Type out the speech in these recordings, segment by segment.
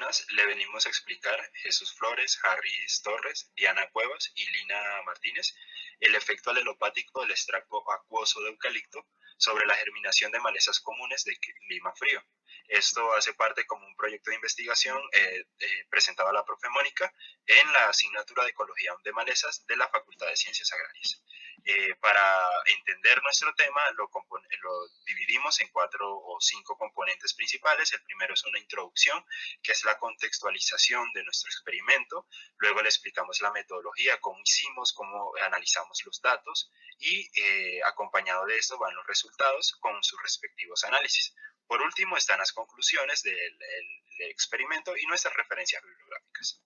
semanas le venimos a explicar Jesús Flores, Harris Torres, Diana Cuevas y Lina Martínez el efecto alelopático del extracto acuoso de eucalipto sobre la germinación de malezas comunes de clima frío. Esto hace parte como un proyecto de investigación presentado a la profe Mónica en la asignatura de Ecología de Malezas de la Facultad de Ciencias Agrarias. Para entender nuestro tema lo dividimos en 4 o 5 componentes principales. El primero es una introducción, que es la contextualización de nuestro experimento. Luego le explicamos la metodología, cómo hicimos, cómo analizamos los datos y acompañado de esto van los resultados con sus respectivos análisis. Por último están las conclusiones del experimento y nuestras referencias bibliográficas.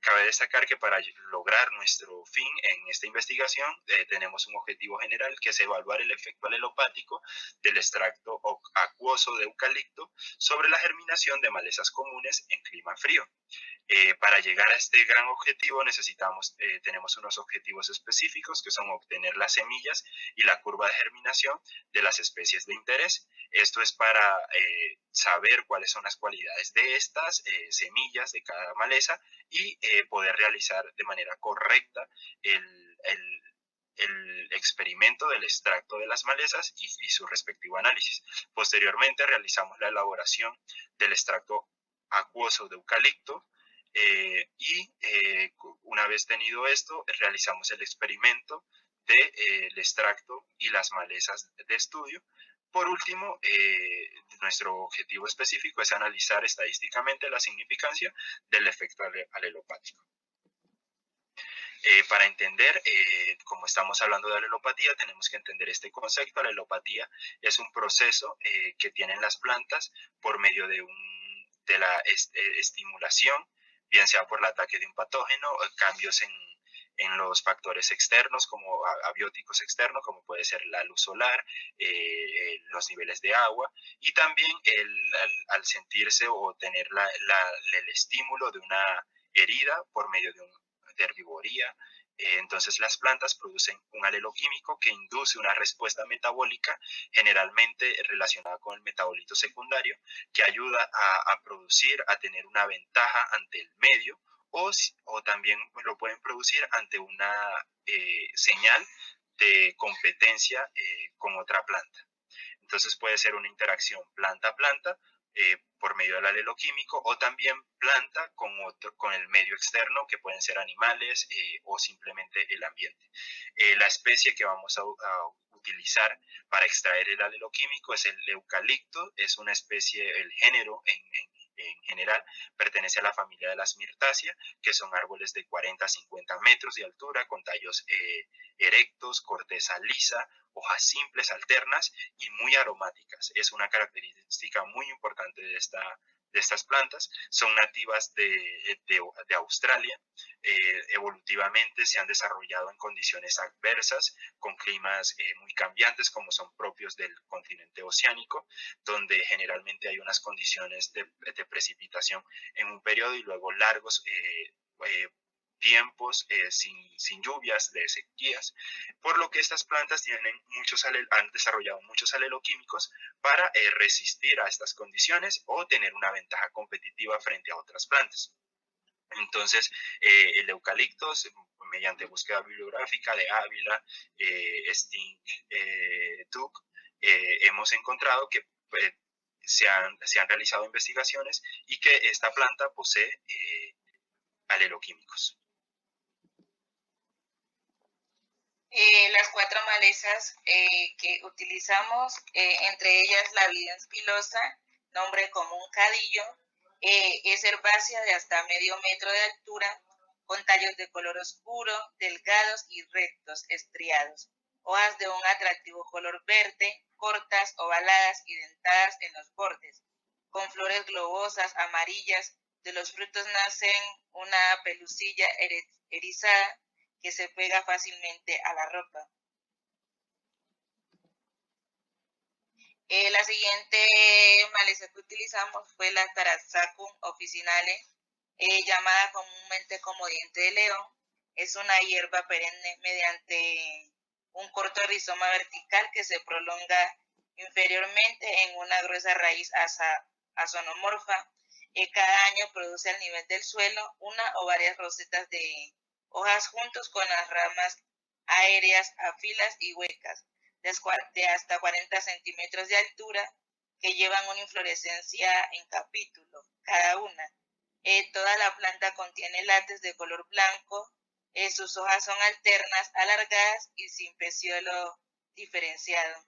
Cabe destacar que para lograr nuestro fin en esta investigación tenemos un objetivo general, que es evaluar el efecto alelopático del extracto acuoso de eucalipto sobre la germinación de malezas comunes en clima frío. Para llegar a este gran objetivo tenemos unos objetivos específicos, que son obtener las semillas y la curva de germinación de las especies de interés. Esto es para saber cuáles son las cualidades de estas semillas de cada maleza y poder realizar de manera correcta el experimento del extracto de las malezas y su respectivo análisis. Posteriormente realizamos la elaboración del extracto acuoso de eucalipto una vez tenido esto realizamos el experimento del extracto y las malezas de estudio. Por último, nuestro objetivo específico es analizar estadísticamente la significancia del efecto alelopático. Para entender, como estamos hablando de alelopatía, tenemos que entender este concepto. Alelopatía es un proceso que tienen las plantas por medio de la estimulación, bien sea por el ataque de un patógeno, cambios en los factores externos, como abióticos externos, como puede ser la luz solar, los niveles de agua, y también al sentirse o tener el estímulo de una herida por medio de herbivoría. Entonces las plantas producen un alelo químico que induce una respuesta metabólica generalmente relacionada con el metabolito secundario, que ayuda a producir, a tener una ventaja ante el medio, o también lo pueden producir ante una señal de competencia con otra planta. Entonces puede ser una interacción planta-planta por medio del alelo químico, o también planta con el medio externo, que pueden ser animales o simplemente el ambiente. La especie que vamos a utilizar para extraer el alelo químico es el eucalipto. Es una especie, el género en general pertenece a la familia de las mirtáceas, que son árboles de 40 a 50 metros de altura, con tallos erectos, corteza lisa, hojas simples, alternas y muy aromáticas. Es una característica muy importante de estas plantas. Son nativas de Australia. Evolutivamente se han desarrollado en condiciones adversas, con climas muy cambiantes, como son propios del continente oceánico, donde generalmente hay unas condiciones de precipitación en un periodo y luego largos tiempos sin lluvias, de sequías, por lo que estas plantas han desarrollado muchos aleloquímicos para resistir a estas condiciones o tener una ventaja competitiva frente a otras plantas. Entonces, el eucalipto, mediante búsqueda bibliográfica de Ávila, Stink, Tuck, hemos encontrado que se han realizado investigaciones y que esta planta posee aleloquímicos. Las 4 malezas que utilizamos, entre ellas la Videns pilosa, nombre común cadillo, es herbácea de hasta medio metro de altura, con tallos de color oscuro, delgados y rectos, estriados, hojas de un atractivo color verde, cortas, ovaladas y dentadas en los bordes, con flores globosas, amarillas. De los frutos nacen una pelucilla erizada que se pega fácilmente a la ropa. La siguiente maleza que utilizamos fue la Taraxacum officinale, llamada comúnmente como diente de león. Es una hierba perenne mediante un corto rizoma vertical que se prolonga inferiormente en una gruesa raíz azonomorfa. Cada año produce al nivel del suelo una o varias rosetas de hojas juntos con las ramas aéreas a filas y huecas de hasta 40 centímetros de altura que llevan una inflorescencia en capítulo, cada una. Toda la planta contiene látex de color blanco, sus hojas son alternas, alargadas y sin peciolo diferenciado.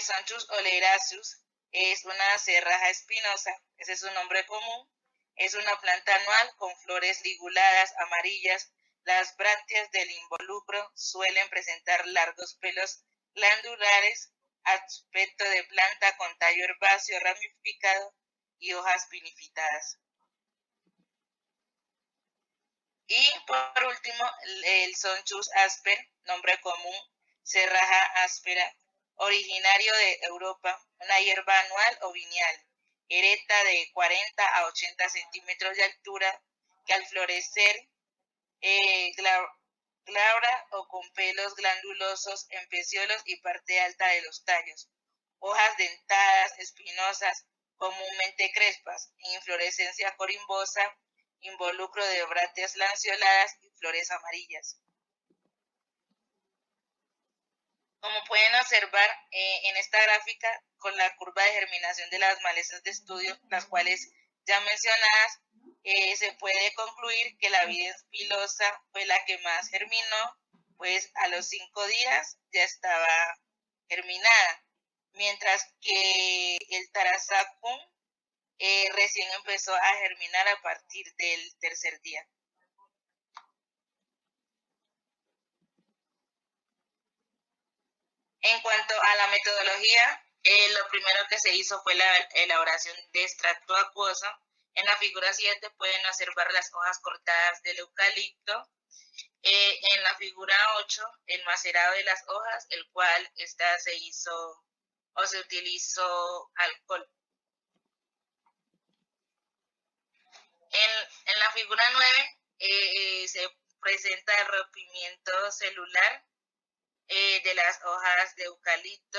Sonchus oleracus es una cerraja espinosa, ese es su nombre común. Es una planta anual con flores liguladas amarillas. Las brácteas del involucro suelen presentar largos pelos glandulares, aspecto de planta con tallo herbáceo ramificado y hojas pinifitadas. Y por último, el Sonchus asper, nombre común, cerraja áspera, originario de Europa, una hierba anual o bienal, erecta de 40 a 80 centímetros de altura, que al florecer glabra o con pelos glandulosos en peciolos y parte alta de los tallos, hojas dentadas, espinosas, comúnmente crespas, inflorescencia corimbosa, involucro de brácteas lanceoladas y flores amarillas. Como pueden observar en esta gráfica, con la curva de germinación de las malezas de estudio, las cuales ya mencionadas, se puede concluir que la Videns pilosa fue la que más germinó, pues a los 5 días ya estaba germinada, mientras que el Tarazacum recién empezó a germinar a partir del tercer día. En cuanto a la metodología, lo primero que se hizo fue la elaboración de extracto acuoso. En la figura 7 pueden observar las hojas cortadas del eucalipto. En la figura 8, el macerado de las hojas, el cual se hizo o se utilizó alcohol. En la figura 9 se presenta el rompimiento celular de las hojas de eucalipto,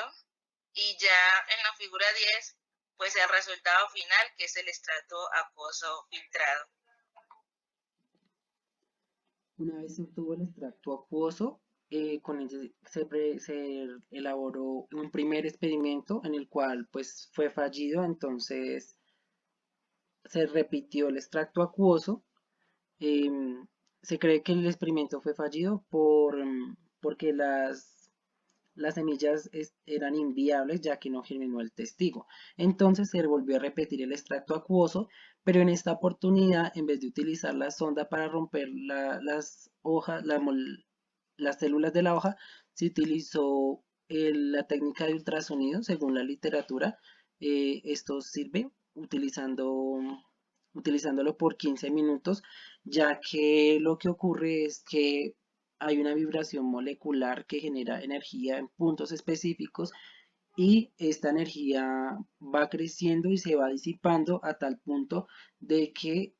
y ya en la figura 10 pues el resultado final, que es el extracto acuoso filtrado. Una vez se obtuvo el extracto acuoso, con él se elaboró un primer experimento en el cual pues fue fallido, entonces se repitió el extracto acuoso. Se cree que el experimento fue fallido porque las semillas eran inviables ya que no germinó el testigo. Entonces se volvió a repetir el extracto acuoso, pero en esta oportunidad, en vez de utilizar la sonda para romper las hojas, las células de la hoja, se utilizó la técnica de ultrasonido según la literatura. Esto sirve utilizándolo por 15 minutos, ya que lo que ocurre es que hay una vibración molecular que genera energía en puntos específicos y esta energía va creciendo y se va disipando a tal punto de que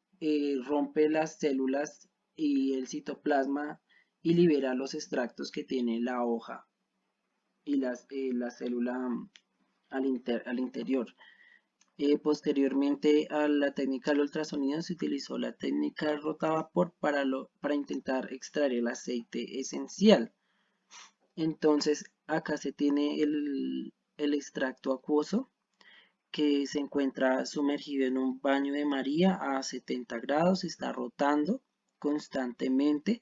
rompe las células y el citoplasma y libera los extractos que tiene la hoja y la célula al interior. Posteriormente a la técnica del ultrasonido se utilizó la técnica del rotavapor para intentar extraer el aceite esencial. Entonces acá se tiene el extracto acuoso que se encuentra sumergido en un baño de María a 70 grados, está rotando constantemente.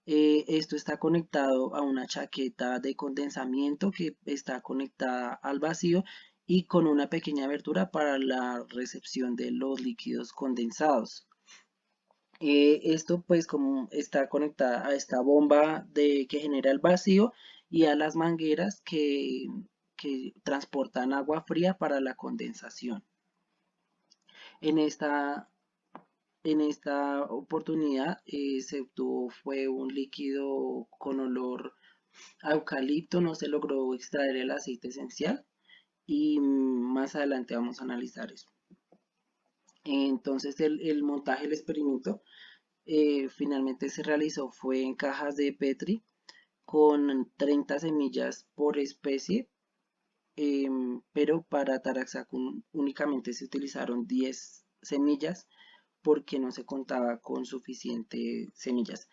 Esto está conectado a una chaqueta de condensamiento que está conectada al vacío y con una pequeña abertura para la recepción de los líquidos condensados. Esto pues como está conectada a esta bomba que genera el vacío y a las mangueras que transportan agua fría para la condensación. En esta oportunidad se obtuvo fue un líquido con olor a eucalipto, no se logró extraer el aceite esencial y más adelante vamos a analizar eso. Entonces el montaje del experimento finalmente se realizó fue en cajas de Petri con 30 semillas por especie pero para Taraxacum únicamente se utilizaron 10 semillas porque no se contaba con suficientes semillas.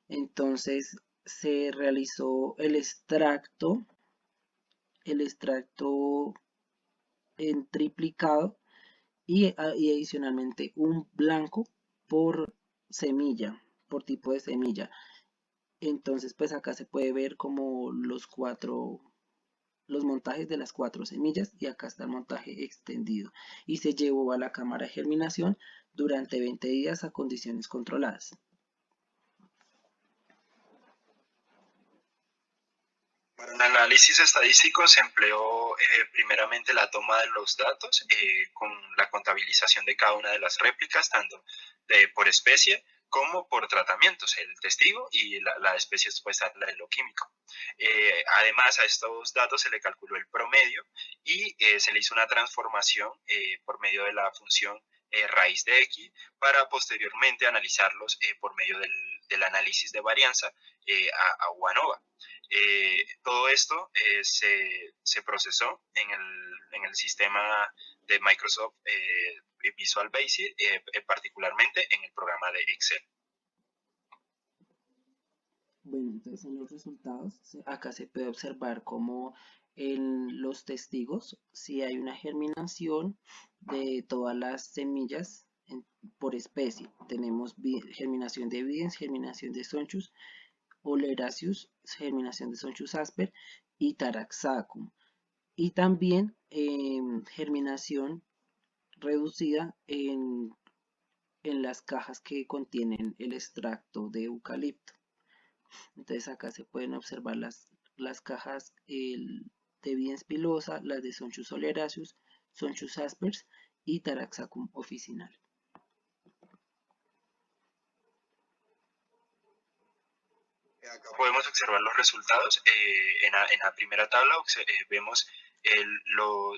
Entonces se realizó el extracto en triplicado y adicionalmente un blanco por semilla, por tipo de semilla. Entonces pues acá se puede ver como los montajes de las 4 semillas y acá está el montaje extendido y se llevó a la cámara de germinación durante 20 días a condiciones controladas. Para un análisis estadístico se empleó primeramente la toma de los datos con la contabilización de cada una de las réplicas, tanto por especie como por tratamientos, el testigo y la especie expuesta al aleloquímico. Además, a estos datos se le calculó el promedio y se le hizo una transformación por medio de la función raíz de X para posteriormente analizarlos por medio del análisis de varianza a UANOVA. Todo esto se procesó en el sistema de Microsoft Visual Basic, particularmente en el programa de Excel. Bueno, entonces en los resultados, acá se puede observar como en los testigos, si hay una germinación de todas las semillas por especie. Tenemos germinación de Evidens, germinación de Sonchus, Oleraceus, germinación de Sonchus asper y Taraxacum. Y también germinación reducida en las cajas que contienen el extracto de eucalipto. Entonces acá se pueden observar las cajas de Evidens pilosa, las de Sonchus oleraceus, Sonchus aspers y Taraxacum officinal. Acá podemos observar los resultados. En la primera tabla vemos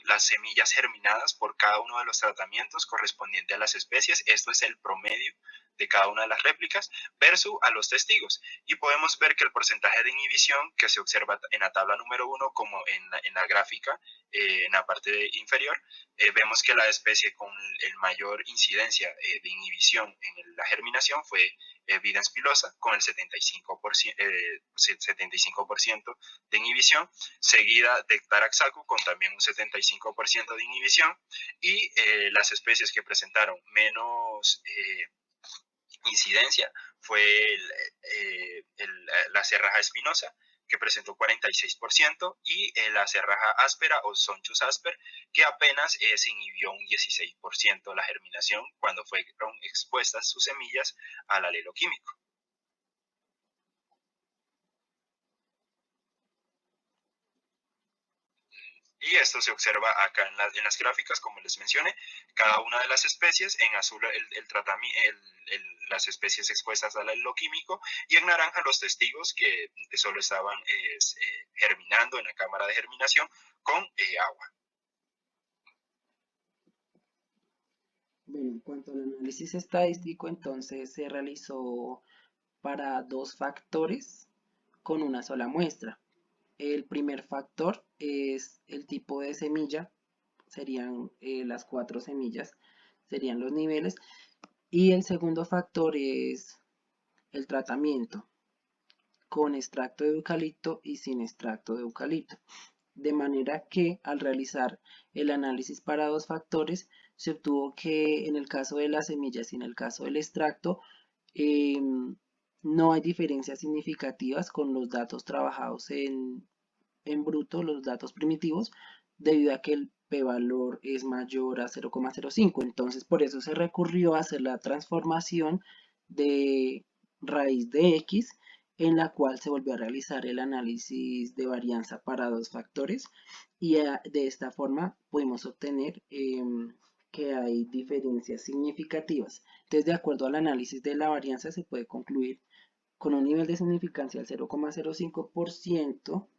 las semillas germinadas por cada uno de los tratamientos correspondiente a las especies. Esto es el promedio de cada una de las réplicas versus a los testigos. Y podemos ver que el porcentaje de inhibición que se observa en la tabla número 1 como en la gráfica, en la parte inferior, vemos que la especie con el mayor incidencia de inhibición en la germinación fue Evidens pilosa con el 75% de inhibición, seguida de Taraxacum con también un 75% de inhibición, y las especies que presentaron menos incidencia fue la cerraja espinosa, que presentó 46%, y la cerraja áspera o Sonchus asper, que apenas se inhibió un 16% la germinación cuando fueron expuestas sus semillas al alelo químico. Y esto se observa acá en las gráficas, como les mencioné, cada una de las especies, en azul las especies expuestas al alelo químico, y en naranja los testigos que solo estaban germinando en la cámara de germinación con agua. Bueno, en cuanto al análisis estadístico, entonces se realizó para 2 factores con una sola muestra. El primer factor es el tipo de semilla, serían las 4 semillas, serían los niveles. Y el segundo factor es el tratamiento con extracto de eucalipto y sin extracto de eucalipto. De manera que al realizar el análisis para 2 factores, se obtuvo que en el caso de las semillas y en el caso del extracto, no hay diferencias significativas con los datos trabajados en bruto, los datos primitivos, debido a que el p-valor es mayor a 0,05. Entonces por eso se recurrió a hacer la transformación de raíz de x, en la cual se volvió a realizar el análisis de varianza para 2 factores, y de esta forma pudimos obtener que hay diferencias significativas. Entonces, de acuerdo al análisis de la varianza, se puede concluir con un nivel de significancia del 0,05%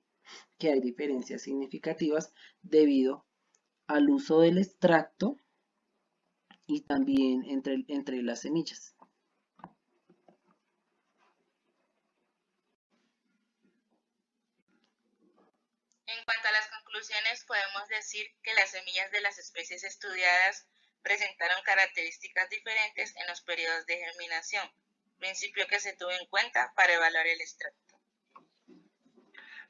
que hay diferencias significativas debido al uso del extracto y también entre las semillas. En cuanto a las conclusiones conclusiones podemos decir que las semillas de las especies estudiadas presentaron características diferentes en los periodos de germinación, principio que se tuvo en cuenta para evaluar el extracto.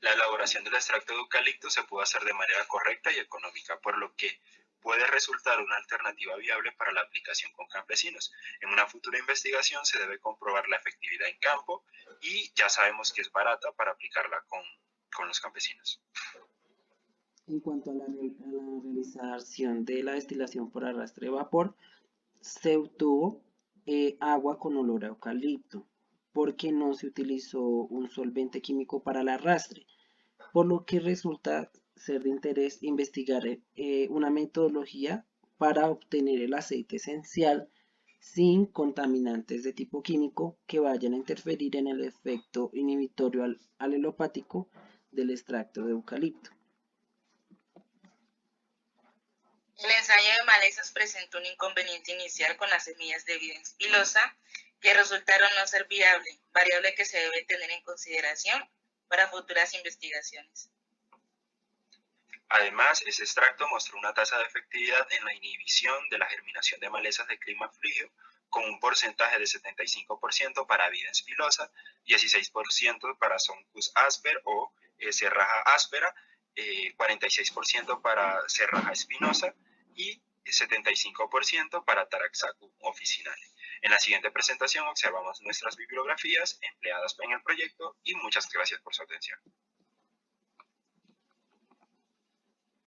La elaboración del extracto de eucalipto se pudo hacer de manera correcta y económica, por lo que puede resultar una alternativa viable para la aplicación con campesinos. En una futura investigación se debe comprobar la efectividad en campo y ya sabemos que es barata para aplicarla con los campesinos. En cuanto a la realización de la destilación por arrastre de vapor, se obtuvo agua con olor a eucalipto, porque no se utilizó un solvente químico para el arrastre, por lo que resulta ser de interés investigar una metodología para obtener el aceite esencial sin contaminantes de tipo químico que vayan a interferir en el efecto inhibitorio alelopático del extracto de eucalipto. El ensayo de malezas presentó un inconveniente inicial con las semillas de Evidens pilosa que resultaron no ser viable, variable que se debe tener en consideración para futuras investigaciones. Además, ese extracto mostró una tasa de efectividad en la inhibición de la germinación de malezas de clima frío, con un porcentaje de 75% para Evidens pilosa, 16% para Sonchus asper o serraja áspera, 46% para serraja espinosa y 75% para Taraxacum officinale. En la siguiente presentación observamos nuestras bibliografías empleadas en el proyecto y muchas gracias por su atención.